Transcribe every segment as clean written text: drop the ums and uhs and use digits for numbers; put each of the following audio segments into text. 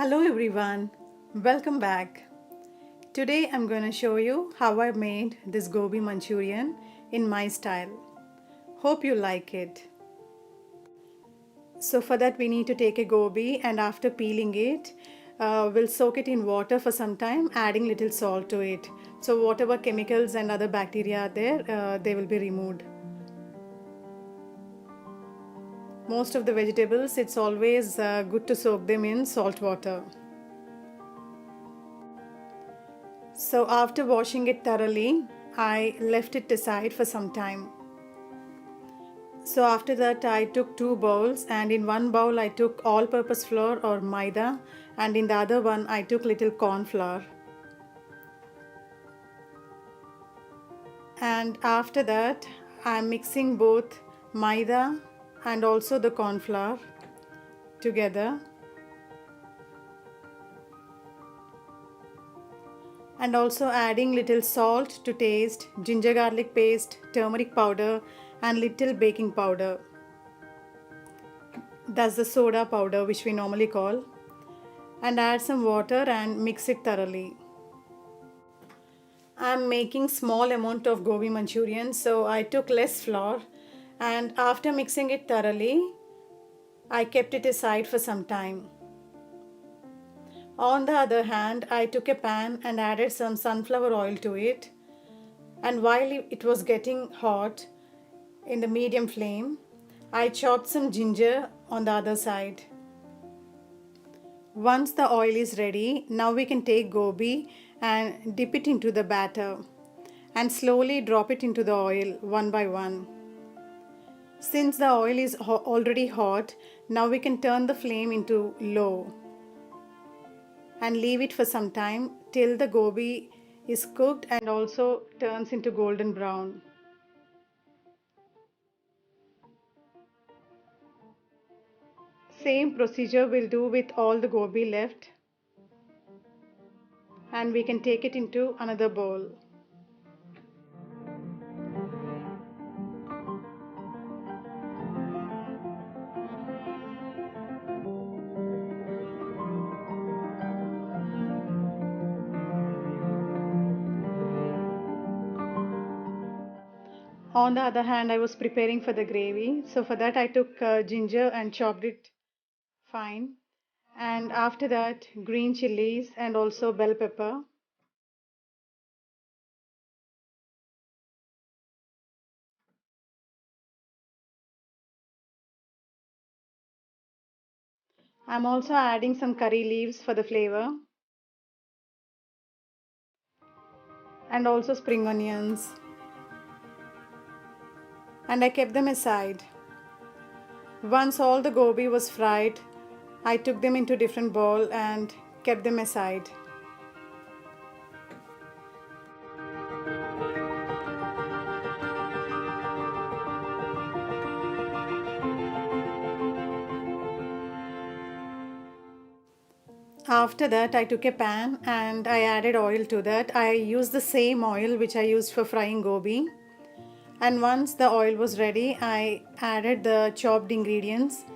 Hello everyone, welcome back. Today I'm going to show you how I made this gobi Manchurian in my style. Hope you like it. So for that we need to take a gobi and after peeling it, we'll soak it in water for some time, adding little salt to it. So whatever chemicals and other bacteria are there, they will be removed. Most of the vegetables, it's always good to soak them in salt water. So after washing it thoroughly, I left it aside for some time. So after that I took two bowls, and in one bowl I took all-purpose flour or maida, and in the other one I took little corn flour. And after that I am mixing both maida and also the corn flour together. And also adding little salt to taste, ginger garlic paste, turmeric powder and little baking powder. That's the soda powder which we normally call. And add some water and mix it thoroughly. I'm making small amount of gobi Manchurian, so I took less flour, and after mixing it thoroughly, I kept it aside for some time. On the other hand, I took a pan and added some sunflower oil to it, and while it was getting hot in the medium flame, I chopped some ginger on the other side. Once the oil is ready, now we can take gobi and dip it into the batter and slowly drop it into the oil one by one. Since the oil is already hot, now we can turn the flame into low and leave it for some time till the gobi is cooked and also turns into golden brown. Same procedure we'll do with all the gobi left, and we can take it into another bowl. On the other hand, I was preparing for the gravy. So for that I took ginger and chopped it fine. And after that, green chilies and also bell pepper. I'm also adding some curry leaves for the flavor. And also spring onions. And I kept them aside. Once all the gobi was fried, I took them into different bowl and kept them aside. After that, I took a pan and I added oil to that. I used the same oil which I used for frying gobi. And once the oil was ready, I added the chopped ingredients,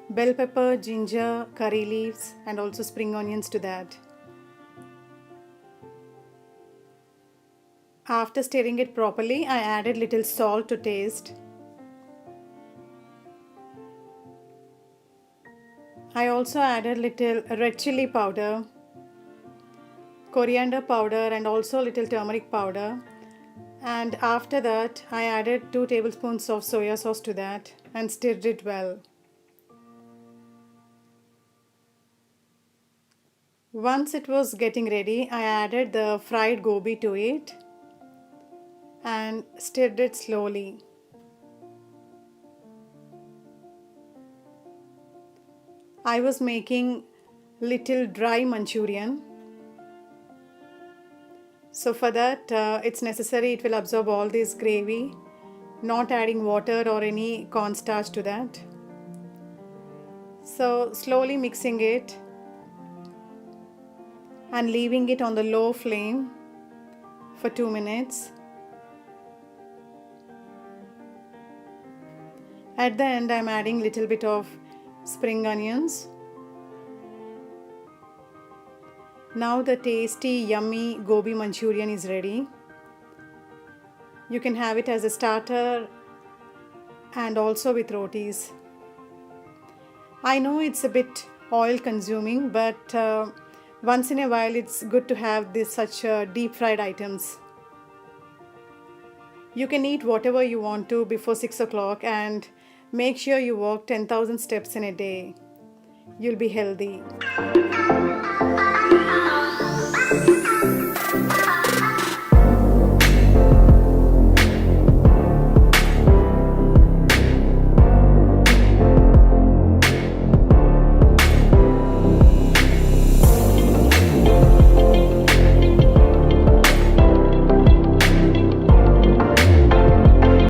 bell pepper, ginger, curry leaves and also spring onions to that. After stirring it properly, I added little salt to taste. I also added little red chili powder, coriander powder and also little turmeric powder. And after that, I added 2 tablespoons of soya sauce to that and stirred it well. Once it was getting ready, I added the fried gobi to it and stirred it slowly. I was making little dry Manchurian. So for that, it's necessary it will absorb all this gravy, not adding water or any cornstarch to that. So slowly mixing it and leaving it on the low flame for 2 minutes. At the end, I'm adding little bit of spring onions Now the tasty, yummy gobi Manchurian is ready. You can have it as a starter and also with rotis. I know it's a bit oil consuming, but once in a while it's good to have this such deep fried items. You can eat whatever you want to before 6 o'clock and make sure you walk 10,000 steps in a day. You'll be healthy.